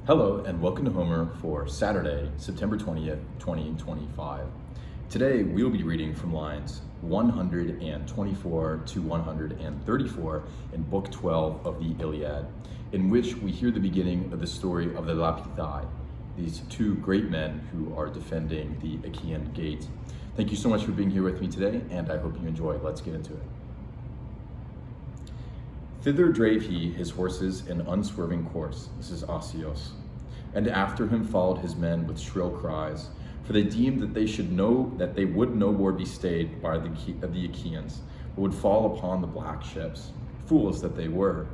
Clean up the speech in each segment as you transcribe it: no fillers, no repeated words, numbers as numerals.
Hello and welcome to Homer for Saturday, September 20th, 2025. Today we'll be reading from lines 124 to 134 in Book 12 of the Iliad, in which we hear the beginning of the story of the Lapithai, these two great men who are defending the Achaean gate. Thank you so much for being here with me today, and I hope you enjoy. Let's get into it. Thither drave he his horses in unswerving course, this is Asios, and after him followed his men with shrill cries, for they deemed that they would no more be stayed by the Achaeans, but would fall upon the black ships, fools that they were.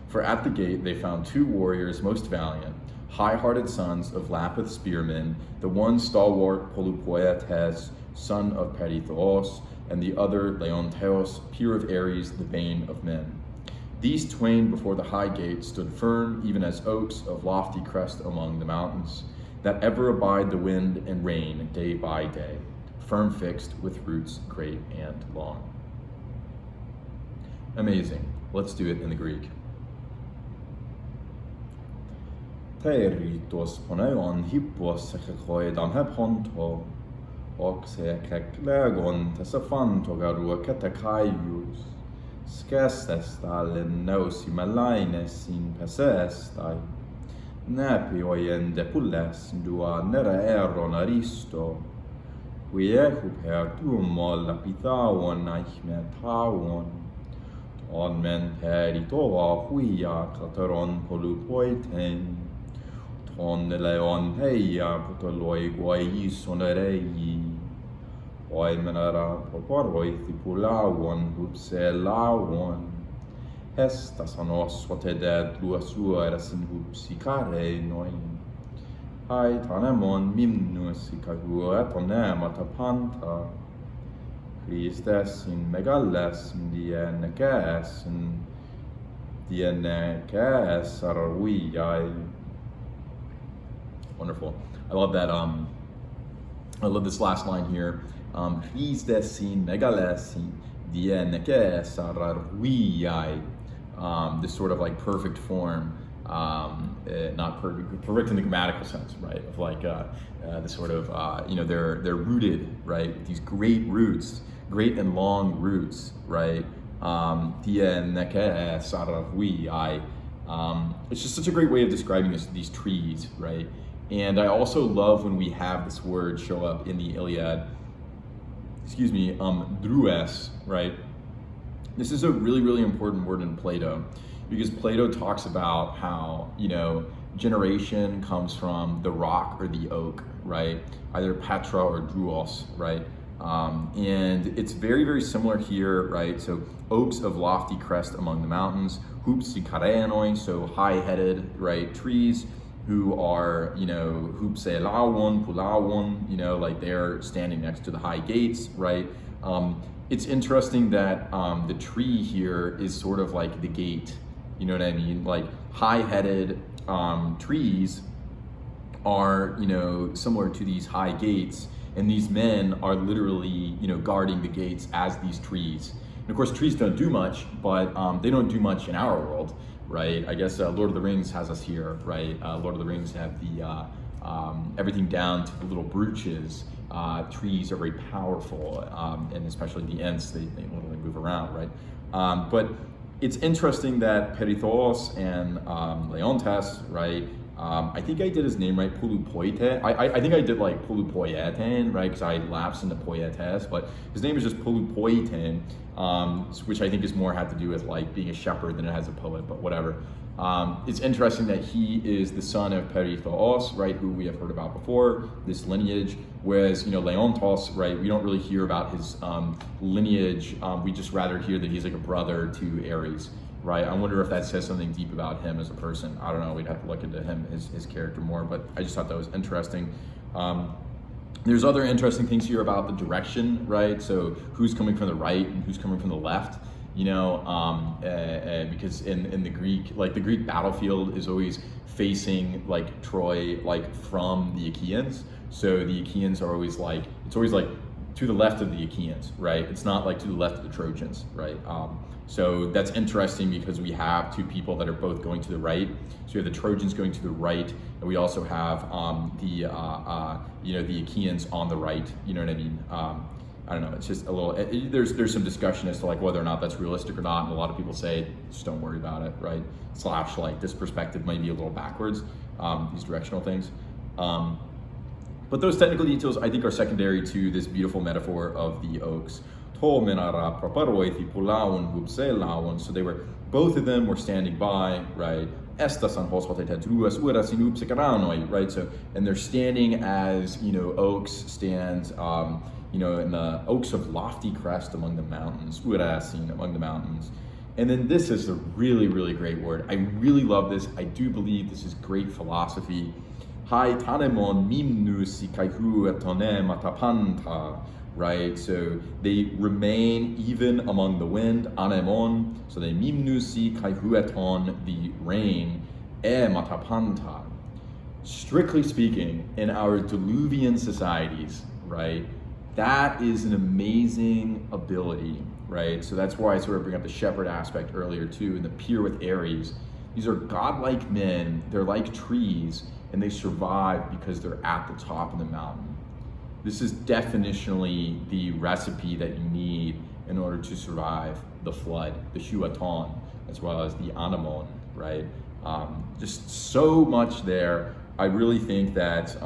For at the gate they found two warriors most valiant, high-hearted sons of Lapith spearmen, the one stalwart Polypoetes, son of Perithous, and the other Leonteos, peer of Ares, the bane of men. These twain before the high gate stood firm, even as oaks of lofty crest among the mountains, that ever abide the wind and rain day by day, firm fixed with roots great and long. Amazing. Let's do it in the Greek. Teritos poneion hippos echechoidan heponto, oxe eklegon tesaphanto garua katakaius. Skestestal nosi malaines in pesestai, nepioien depules dua nera eron aristo, qui ecuper tumo lapithauon aichmetauon, ton men peritoa huia clateron polupoiten, ton leon heia putoloi guaison rei, Oimenara proporoi thipulauon hupselauon, estas anos sotedet luasueras in hupsicare noin. Hai tanemon mimnus icagu etonem atapanta, Christes in megales dienekes arruiai. Wonderful. I love that. I love this last line here. Christesin megalesin dienekes arruiai. This sort of like perfect form, not perfect in the grammatical sense, right? Of like the sort of they're rooted, right? These great roots, great and long roots, right? Dienekes arruiai. It's just such a great way of describing these trees, right? And I also love when we have this word show up in the Iliad. Drues, right? This is a really, really important word in Plato, because Plato talks about how, generation comes from the rock or the oak, right? Either Petra or Druos, right? And it's very, very similar here, right? So oaks of lofty crest among the mountains, hupsikarenoi, so high-headed, right, trees, who are, hupselauon, pulauon, like they're standing next to the high gates, right? It's interesting that the tree here is sort of like the gate, you know what I mean? Like high-headed trees are, similar to these high gates, and these men are literally, guarding the gates as these trees. And of course, trees don't do much, but they don't do much in our world, right? I guess Lord of the Rings has us here, right? Lord of the Rings have the everything down to the little brooches. Trees are very powerful, and especially the Ents, they literally move around, right? But it's interesting that Perithous and Leontes, right? I think I did his name right, Polupoite. I think I did like Polupoieten, right? Because I lapsed into Poietes, but his name is just Polupoieten, which I think is more had to do with like being a shepherd than it has a poet, but whatever. It's interesting that he is the son of Perithous, right, who we have heard about before, this lineage, whereas, Leontos, right, we don't really hear about his lineage. We just rather hear that he's like a brother to Ares, right? I wonder if that says something deep about him as a person. I don't know, we'd have to look into him, his character more, but I just thought that was interesting. There's other interesting things here about the direction, right? So who's coming from the right and who's coming from the left, because in the Greek, like the Greek battlefield is always facing like Troy, like from the Achaeans. So the Achaeans are always like, it's always like to the left of the Achaeans, right? It's not like to the left of the Trojans, right? So that's interesting because we have two people that are both going to the right. So we have the Trojans going to the right, and we also have the Achaeans on the right. You know what I mean? I don't know. It's just a little. There's some discussion as to like whether or not that's realistic or not, and a lot of people say just don't worry about it, right? Slash like this perspective might be a little backwards. These directional things. But those technical details, I think, are secondary to this beautiful metaphor of the oaks. So they were, both of them were standing by, right? Right? So, and they're standing as, oaks stand, in the oaks of lofty crest among the mountains, among the mountains. And then this is a really, really great word. I really love this. I do believe this is great philosophy. Hai tanemon mimnus ikaihu etone matapanta. Right, so they remain even among the wind, anemon, so they mimnusi kaihueton, the rain, matapanta. Strictly speaking, in our diluvian societies, right, that is an amazing ability, right? So that's why I sort of bring up the shepherd aspect earlier too, and the peer with Aries. These are godlike men, they're like trees, and they survive because they're at the top of the mountain. This is definitionally the recipe that you need in order to survive the flood, the Shuaton, as well as the Anemon, right? Just so much there. I really think that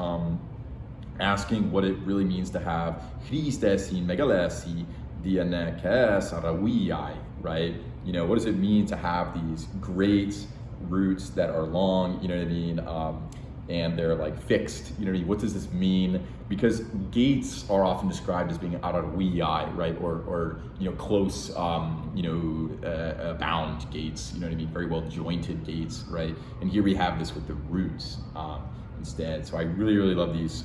asking what it really means to have Christesi megalesi dianekes arawiyai, right? What does it mean to have these great roots that are long, you know what I mean? And they're like fixed, you know what I mean? What does this mean? Because gates are often described as being arawiyai, right? Or close, bound gates, you know what I mean? Very well jointed gates, right? And here we have this with the roots instead. So I really, really love these,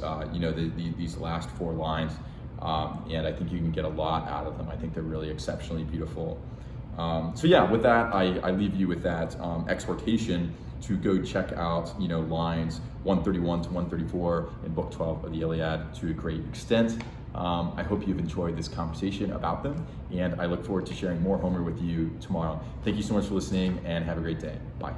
these last four lines. And I think you can get a lot out of them. I think they're really exceptionally beautiful. So yeah, with that, I leave you with that exhortation to go check out, lines 131 to 134 in book 12 of the Iliad to a great extent. I hope you've enjoyed this conversation about them, and I look forward to sharing more Homer with you tomorrow. Thank you so much for listening, and have a great day. Bye.